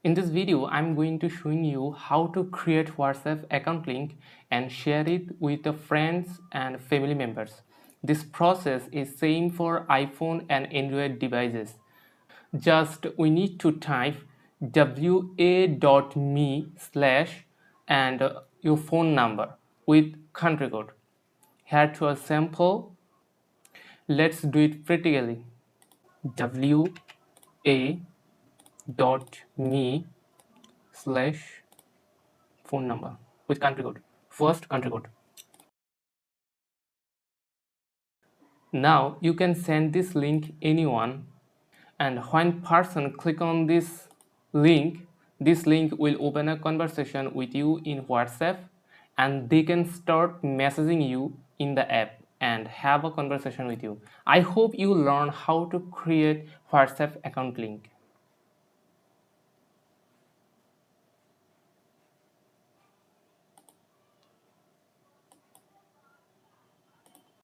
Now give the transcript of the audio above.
In this video, I'm going to show you how to create WhatsApp account link and share it with the friends and family members. This process is same for iPhone and Android devices. Just we need to type wa.me slash and your phone number with country code. Here to a sample. Let's do it practically. wa.me slash phone number with country code. First country code. Now you can send this link anyone, and when person click on this link will open a conversation with you in WhatsApp, and they can start messaging you in the app and have a conversation with you. I hope you learn how to create WhatsApp account link.